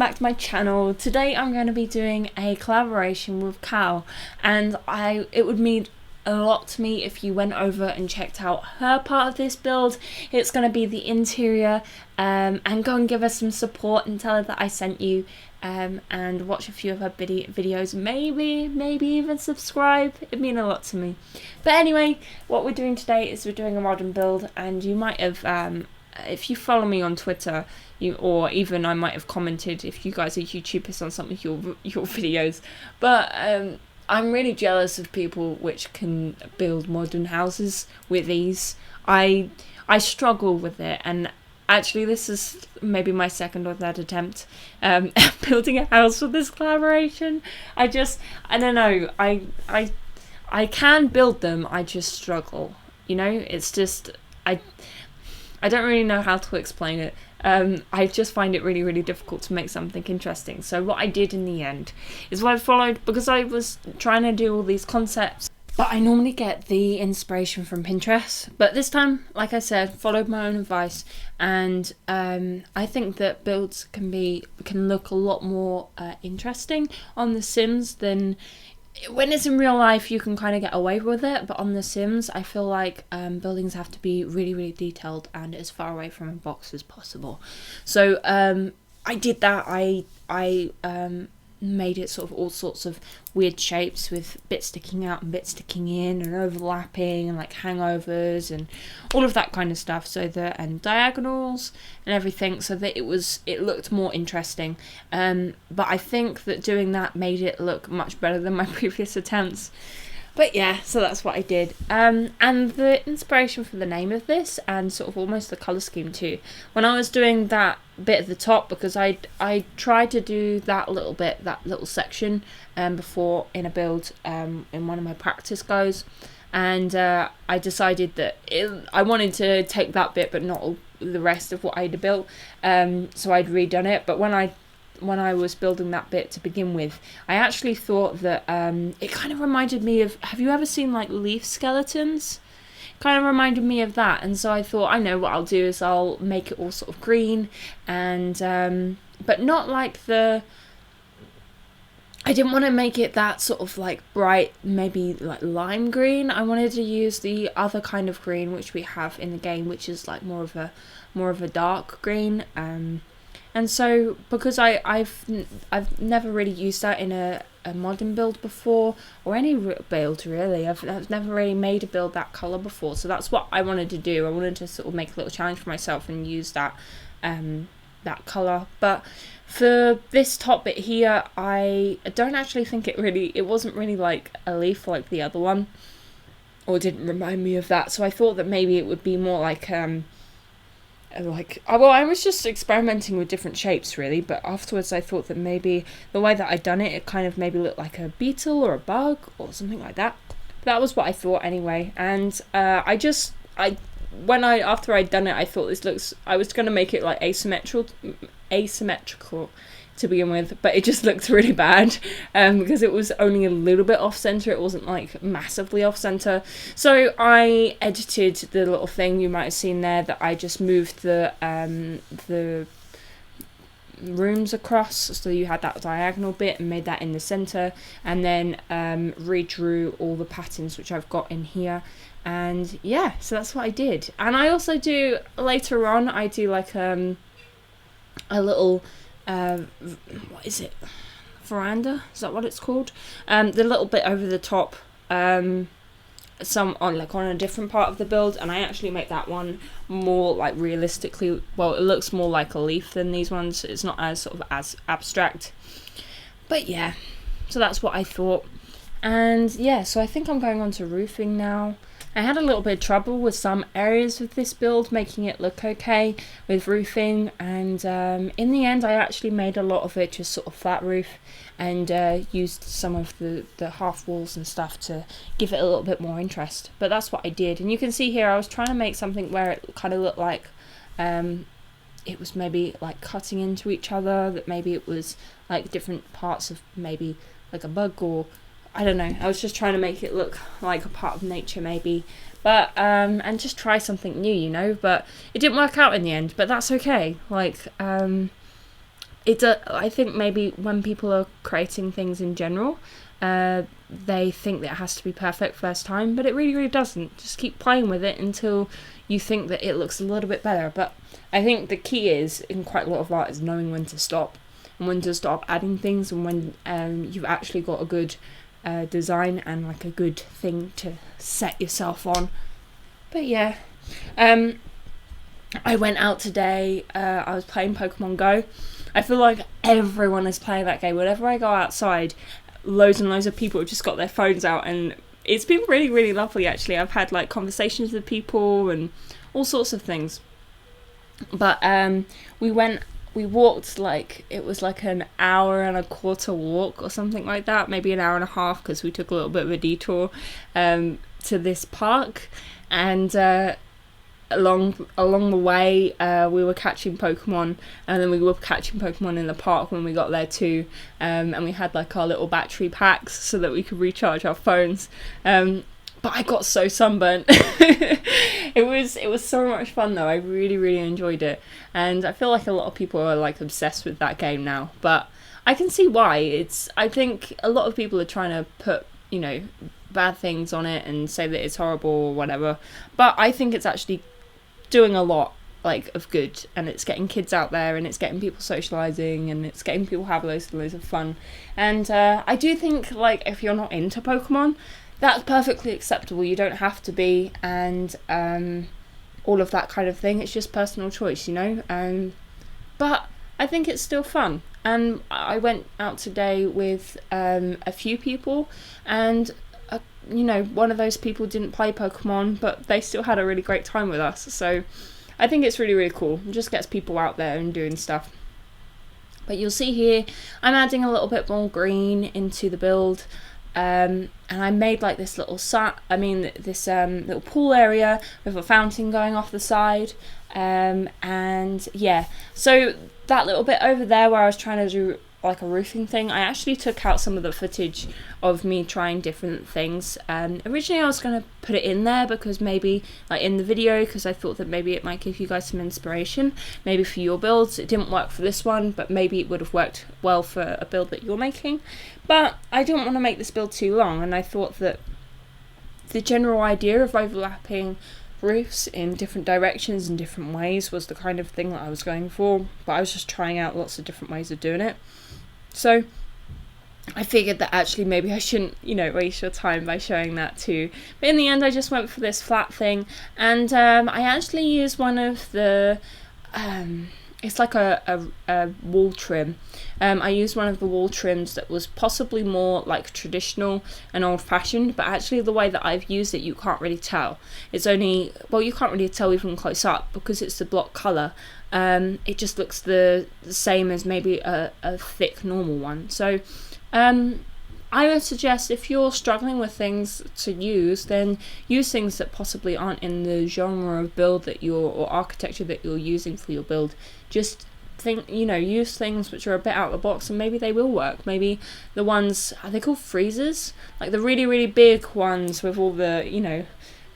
back to my channel. Today I'm going to be doing a collaboration with Caowl, and it would mean a lot to me if you went over and checked out her part of this build. It's going to be the interior, and go and give her some support and tell her that I sent you, and watch a few of her videos, maybe even subscribe. It'd mean a lot to me. But anyway, what we're doing today is we're doing a modern build, and you might have, if you follow me on Twitter, or even I might have commented if you guys are YouTubers on some of your videos, but I'm really jealous of people which can build modern houses with ease. I struggle with it, and actually this is maybe my second or third attempt building a house for this collaboration. I don't know, I can build them, I just struggle, you know. It's just I don't really know how to explain it. I just find it really difficult to make something interesting. So what I did in the end is what I followed, because I was trying to do all these concepts, but I normally get the inspiration from Pinterest. But this time, like I said, followed my own advice, and I think that builds can look a lot more interesting on The Sims than when it's in real life. You can kind of get away with it, but on The Sims I feel like buildings have to be really detailed and as far away from a box as possible. So I did that. I made it sort of all sorts of weird shapes with bits sticking out and bits sticking in and overlapping and like hangovers and all of that kind of stuff, so that, and diagonals and everything, so that it looked more interesting. But I think that doing that made it look much better than my previous attempts. But yeah, so that's what I did. And the inspiration for the name of this, and sort of almost the colour scheme too, when I was doing that bit at the top, because I tried to do that little section before in a build in one of my practice goes, and I decided that I wanted to take that bit but not all the rest of what I'd built, so I'd redone it. But when I was building that bit to begin with, I actually thought that it kind of reminded me of, have you ever seen like leaf skeletons? Kind of reminded me of that, and so I thought, I know what I'll do is I'll make it all sort of green, and but not like I didn't want to make it that sort of like bright, maybe like lime green. I wanted to use the other kind of green which we have in the game, which is like more of a dark green. And so, because I've never really used that in a modern build before, or any build really, I've never really made a build that colour before, so that's what I wanted to do. I wanted to sort of make a little challenge for myself and use that colour. But for this top bit here, I don't actually think it wasn't really like a leaf like the other one, or didn't remind me of that, so I thought that maybe it would be more like well, I was just experimenting with different shapes really, but afterwards I thought that maybe the way that I'd done it kind of maybe looked like a beetle or a bug or something like that. That was what I thought anyway, and after I'd done it, I thought I was going to make it like asymmetrical to begin with, but it just looked really bad because it was only a little bit off center. It wasn't like massively off center, so I edited the little thing you might have seen there, that I just moved the rooms across, so you had that diagonal bit, and made that in the center, and then redrew all the patterns which I've got in here. And yeah, so that's what I did. And I also do, later on, I do like a little what is it, veranda, is that what it's called, the little bit over the top, on a different part of the build, and I actually make that one more like realistically, well, it looks more like a leaf than these ones. It's not as sort of as abstract, but yeah, so that's what I thought. And yeah, so I think I'm going on to roofing now. I had a little bit of trouble with some areas of this build, making it look okay with roofing, and in the end I actually made a lot of it just sort of flat roof, and used some of the half walls and stuff to give it a little bit more interest. But that's what I did, and you can see here I was trying to make something where it kind of looked like it was maybe like cutting into each other, that maybe it was like different parts of maybe like a bug, or I don't know, I was just trying to make it look like a part of nature maybe, but and just try something new, you know. But it didn't work out in the end, but that's okay. Like I think maybe when people are creating things in general, they think that it has to be perfect first time, but it really, really doesn't. Just keep playing with it until you think that it looks a little bit better. But I think the key is, in quite a lot of art, is knowing when to stop, and when to stop adding things, and when you've actually got a good design and like a good thing to set yourself on. But yeah, I went out today, I was playing Pokemon Go. I feel like everyone is playing that game. Whenever I go outside, loads and loads of people have just got their phones out, and it's been really, really lovely actually. I've had like conversations with people and all sorts of things. But we walked, like, it was like an hour and a quarter walk or something like that, maybe an hour and a half, because we took a little bit of a detour to this park, and along the way we were catching Pokemon, and then we were catching Pokemon in the park when we got there too, and we had like our little battery packs so that we could recharge our phones, but I got so sunburnt. It was so much fun though. I really, really enjoyed it, and I feel like a lot of people are like obsessed with that game now, but I can see why. I think a lot of people are trying to put, you know, bad things on it and say that it's horrible or whatever, but I think it's actually doing a lot like of good, and it's getting kids out there, and it's getting people socializing, and it's getting people have loads and loads of fun. And I do think, like, if you're not into Pokemon, that's perfectly acceptable. You don't have to be, and all of that kind of thing. It's just personal choice, you know. But I think it's still fun. And I went out today with a few people, and you know, one of those people didn't play Pokemon, but they still had a really great time with us. So I think it's really, really cool. It just gets people out there and doing stuff. But you'll see here, I'm adding a little bit more green into the build. And I made like this little little pool area with a fountain going off the side. And yeah, so that little bit over there where I was trying to do like a roofing thing, I actually took out some of the footage of me trying different things. Originally I was going to put it in there because maybe like in the video, because I thought that maybe it might give you guys some inspiration, maybe for your builds. It didn't work for this one, but maybe it would have worked well for a build that you're making. But I didn't want to make this build too long, and I thought that the general idea of overlapping roofs in different directions and different ways was the kind of thing that I was going for, but I was just trying out lots of different ways of doing it. So I figured that actually maybe I shouldn't, you know, waste your time by showing that too. But in the end I just went for this flat thing, and I actually used one of the it's like a wall trim. I used one of the wall trims that was possibly more like traditional and old-fashioned, but actually the way that I've used it, you can't really tell. It's only, well, you can't really tell even close up because it's the block colour. It just looks the same as maybe a thick normal one. So I would suggest, if you're struggling with things to use, then use things that possibly aren't in the genre of build that or architecture that you're using for your build. Just think, you know, use things which are a bit out of the box, and maybe they will work. Maybe the ones, are they called freezers? Like the really, really big ones with all the, you know,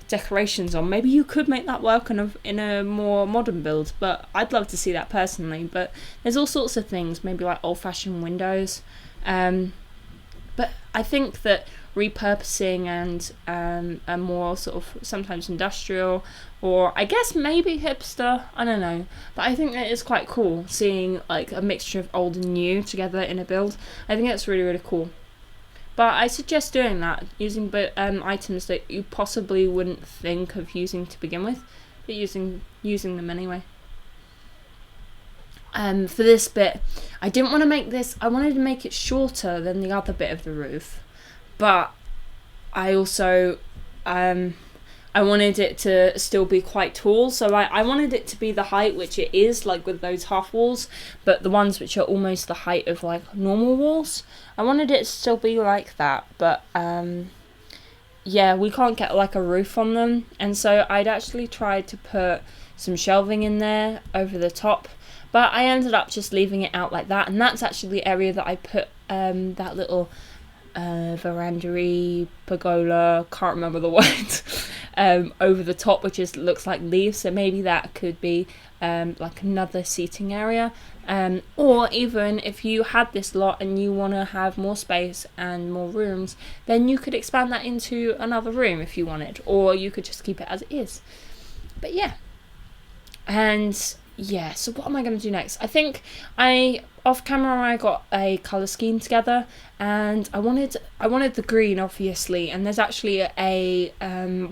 decorations on. Maybe you could make that work in a more modern build, but I'd love to see that personally. But there's all sorts of things, maybe like old-fashioned windows. But I think that repurposing and a more sort of sometimes industrial, or I guess maybe hipster, I don't know, but I think that it's quite cool seeing like a mixture of old and new together in a build. I think that's really, really cool. But I suggest doing that, using items that you possibly wouldn't think of using to begin with, but using them anyway. For this bit, I didn't want to make this, I wanted to make it shorter than the other bit of the roof, but I also, I wanted it to still be quite tall, so I wanted it to be the height which it is, like with those half walls, but the ones which are almost the height of like normal walls, I wanted it to still be like that, but yeah, we can't get like a roof on them, and so I'd actually tried to put some shelving in there over the top, but I ended up just leaving it out like that, and that's actually the area that I put that little verandery, pergola, can't remember the word, over the top, which looks like leaves, so maybe that could be like another seating area. Or even if you had this lot and you want to have more space and more rooms, then you could expand that into another room if you wanted, or you could just keep it as it is. But yeah, and yeah, so what am I going to do next? I think off camera I got a colour scheme together, and I wanted the green, obviously, and there's actually a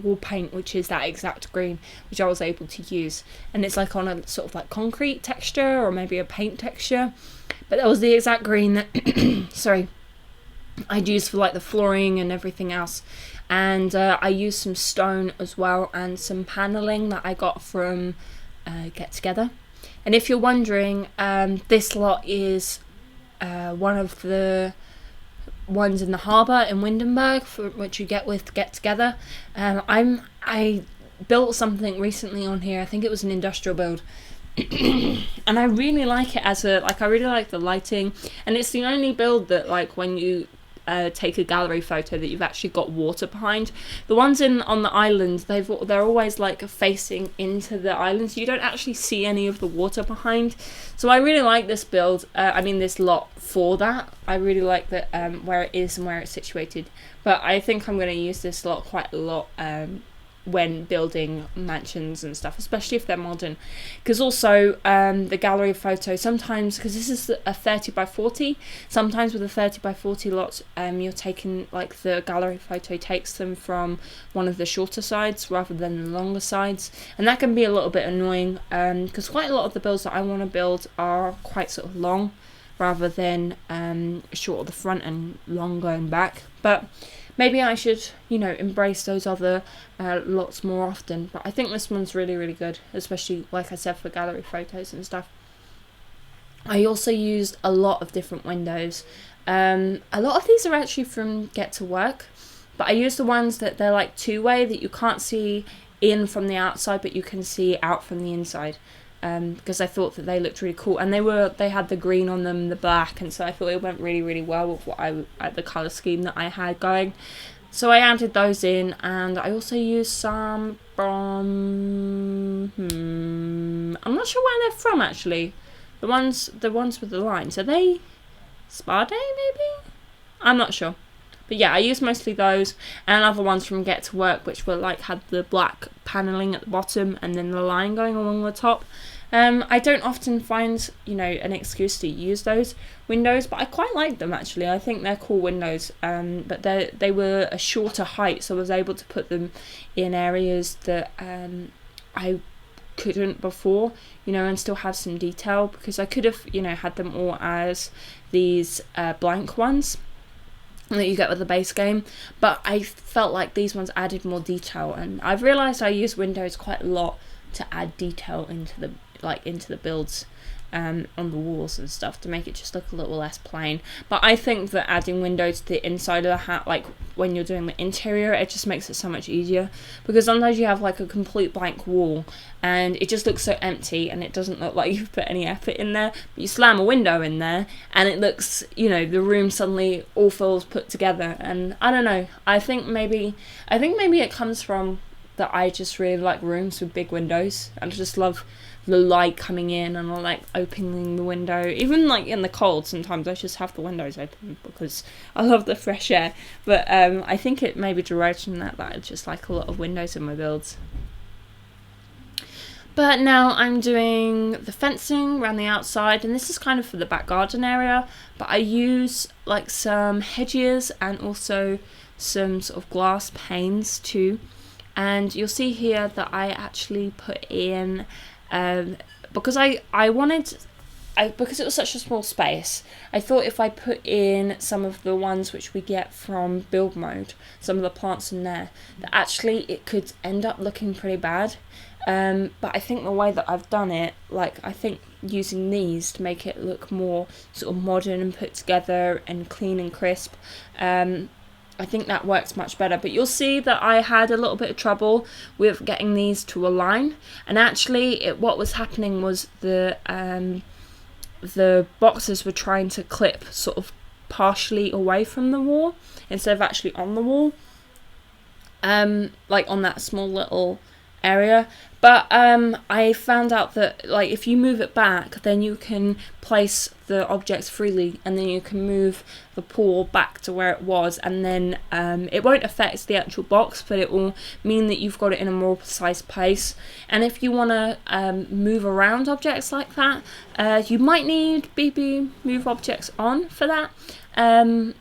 wall paint which is that exact green which I was able to use, and it's like on a sort of like concrete texture or maybe a paint texture, but that was the exact green that sorry, I'd used for like the flooring and everything else. And I used some stone as well and some paneling that I got from Get Together. And if you're wondering, this lot is one of the ones in the harbour in Hindenburg, which you get with Get Together. I built something recently on here. I think it was an industrial build. And I really like it I really like the lighting, and it's the only build that like when you take a gallery photo that you've actually got water behind. The ones on the island, they're always like facing into the island, so you don't actually see any of the water behind. So I really like this build, this lot for that. I really like that where it is and where it's situated, but I think I'm going to use this lot quite a lot when building mansions and stuff, especially if they're modern, because also the gallery photo sometimes, because this is a 30 by 40, sometimes with a 30 by 40 lot you're taking, like, the gallery photo takes them from one of the shorter sides rather than the longer sides, and that can be a little bit annoying, because quite a lot of the builds that I want to build are quite sort of long rather than short at the front and long going back. But maybe I should, embrace those other lots more often. But I think this one's really, really good, especially, like I said, for gallery photos and stuff. I also used a lot of different windows. A lot of these are actually from Get to Work, but I used the ones that they're like two-way, that you can't see in from the outside, but you can see out from the inside. Because I thought that they looked really cool, and they had the green on them, the black, and so I thought it went really, really well with the colour scheme that I had going. So I added those in, and I also used some from I'm not sure where they're from actually. The ones with the lines, are they Spa Day maybe? I'm not sure. But yeah, I used mostly those, and other ones from Get to Work, which were like had the black paneling at the bottom and then the line going along the top. I don't often find, an excuse to use those windows, but I quite like them actually. I think they're cool windows, but they were a shorter height, so I was able to put them in areas that I couldn't before, and still have some detail, because I could have, had them all as these blank ones that you get with the base game, but I felt like these ones added more detail, and I've realised I use windows quite a lot to add detail into the builds on the walls and stuff, to make it just look a little less plain. But I think that adding windows to the inside of the hat, like when you're doing the interior, it just makes it so much easier, because sometimes you have like a complete blank wall and it just looks so empty and it doesn't look like you've put any effort in there. But you slam a window in there and it looks, the room suddenly all feels put together. And I don't know, I think maybe it comes from that I just really like rooms with big windows, and I just love the light coming in, and I like opening the window. Even like in the cold, sometimes I just have the windows open because I love the fresh air. But I think it maybe derives from that I just like a lot of windows in my builds. But now I'm doing the fencing around the outside, and this is kind of for the back garden area, but I use like some hedges and also some sort of glass panes too. And you'll see here that I actually put in, because because it was such a small space, I thought if I put in some of the ones which we get from build mode, some of the plants in there, that actually it could end up looking pretty bad. But I think the way that I've done it, I think using these to make it look more sort of modern and put together and clean and crisp, I think that works much better. But you'll see that I had a little bit of trouble with getting these to align, and actually what was happening was the boxes were trying to clip sort of partially away from the wall instead of actually on the wall. like on that small little area. But I found out that like if you move it back, then you can place the objects freely, and then you can move the pool back to where it was, and then it won't affect the actual box, but it will mean that you've got it in a more precise place. And if you want to move around objects like that, you might need BB move objects on for that.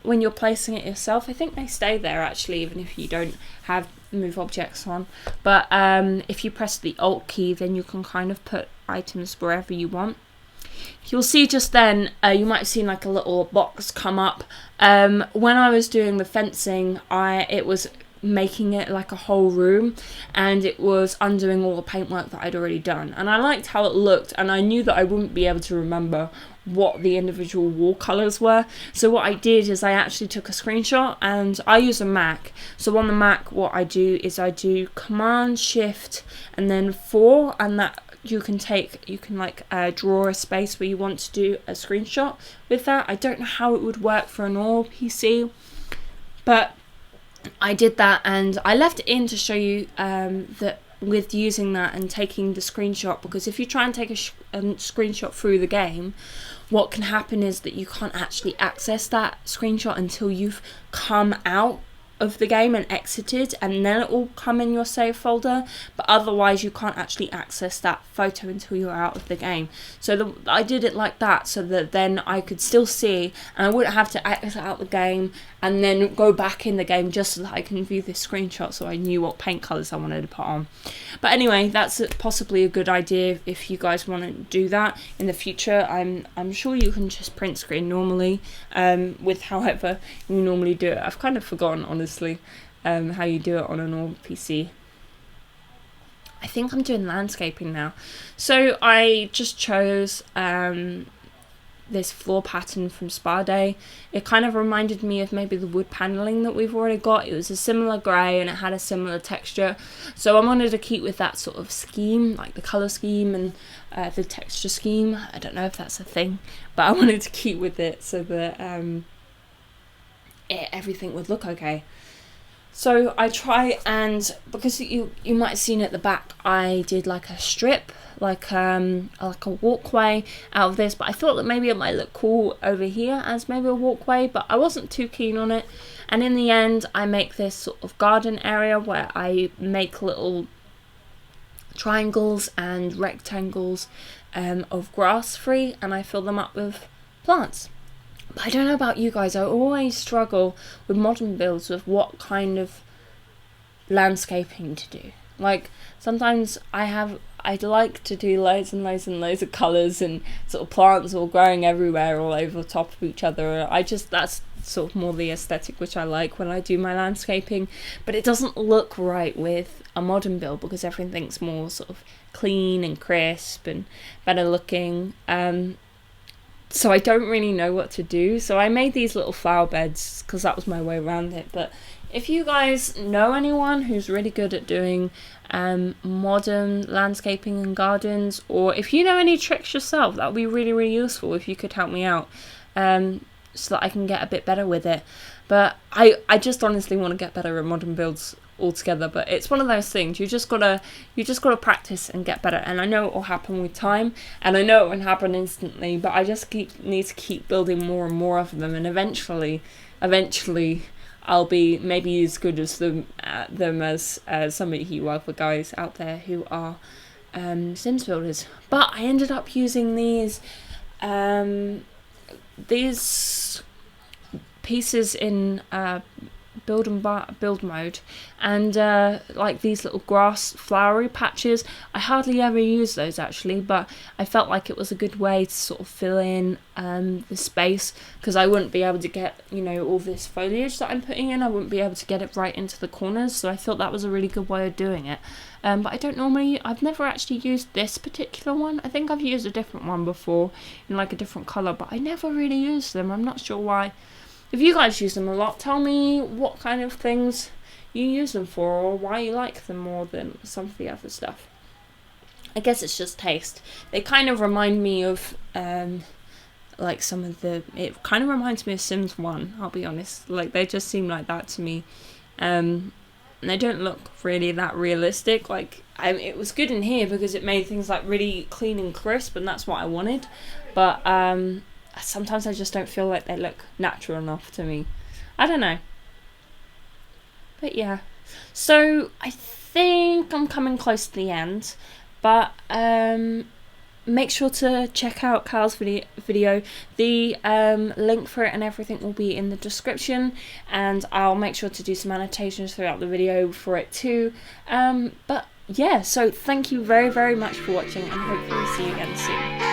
When you're placing it yourself, I think they stay there actually, even if you don't have move objects on. But if you press the Alt key, then you can kind of put items wherever you want. You'll see just then, you might have seen like a little box come up. When I was doing the fencing, it was making it like a whole room, and it was undoing all the paintwork that I'd already done, and I liked how it looked, and I knew that I wouldn't be able to remember what the individual wall colours were. So what I did is I actually took a screenshot, and I use a Mac. So on the Mac, what I do is I do Command Shift and then 4, and that you can like draw a space where you want to do a screenshot with that. I don't know how it would work for a normal PC, but I did that, and I left it in to show you that with using that and taking the screenshot, because if you try and take a screenshot through the game, what can happen is that you can't actually access that screenshot until you've come out of the game and exited, and then it will come in your save folder, but otherwise you can't actually access that photo until you're out of the game. So I did it like that, so that then I could still see, and I wouldn't have to exit out the game and then go back in the game just so that I can view this screenshot, so I knew what paint colours I wanted to put on. But anyway, that's possibly a good idea if you guys want to do that in the future. I'm sure you can just print screen normally, with however you normally do it. I've kind of forgotten, honestly, how you do it on a normal PC. I think I'm doing landscaping now. So I just chose this floor pattern from Spa Day. It kind of reminded me of maybe the wood paneling that we've already got. It was a similar grey and it had a similar texture. So I wanted to keep with that sort of scheme, like the colour scheme and the texture scheme. I don't know if that's a thing, but I wanted to keep with it so that everything would look okay. So I try, and because you might have seen at the back, I did like a strip, like a walkway out of this, but I thought that maybe it might look cool over here as maybe a walkway, but I wasn't too keen on it. And in the end, I make this sort of garden area where I make little triangles and rectangles of grass free, and I fill them up with plants. But I don't know about you guys, I always struggle with modern builds with what kind of landscaping to do. Like, sometimes I'd like to do loads and loads and loads of colours and sort of plants all growing everywhere all over the top of each other. That's sort of more the aesthetic which I like when I do my landscaping. But it doesn't look right with a modern build because everything's more sort of clean and crisp and better looking. So I don't really know what to do. So I made these little flower beds because that was my way around it. But if you guys know anyone who's really good at doing modern landscaping and gardens, or if you know any tricks yourself, that would be really, really useful if you could help me out, so that I can get a bit better with it. But I just honestly want to get better at modern builds altogether, but it's one of those things you just gotta practice and get better, and I know it will happen with time, and I know it won't happen instantly, but I just need to keep building more and more of them, and eventually I'll be maybe as good as them as some of you other guys out there who are Sims builders. But I ended up using these pieces in build mode, and like these little grass flowery patches. I hardly ever use those actually, but I felt like it was a good way to sort of fill in the space, because I wouldn't be able to get, all this foliage that I'm putting in, I wouldn't be able to get it right into the corners, so I thought that was a really good way of doing it. But I've never actually used this particular one. I think I've used a different one before in like a different colour, but I never really used them. I'm not sure why. If you guys use them a lot, tell me what kind of things you use them for, or why you like them more than some of the other stuff. I guess it's just taste. They kind of remind me of like it kind of reminds me of Sims 1, I'll be honest. Like, they just seem like that to me. and they don't look really that realistic. Like, it was good in here because it made things like really clean and crisp, and that's what I wanted. But sometimes I just don't feel like they look natural enough to me. I don't know. But yeah, so I think I'm coming close to the end, but make sure to check out Cowl's video. The link for it and everything will be in the description, and I'll make sure to do some annotations throughout the video for it too. But yeah, so thank you very, very much for watching, and hopefully see you again soon.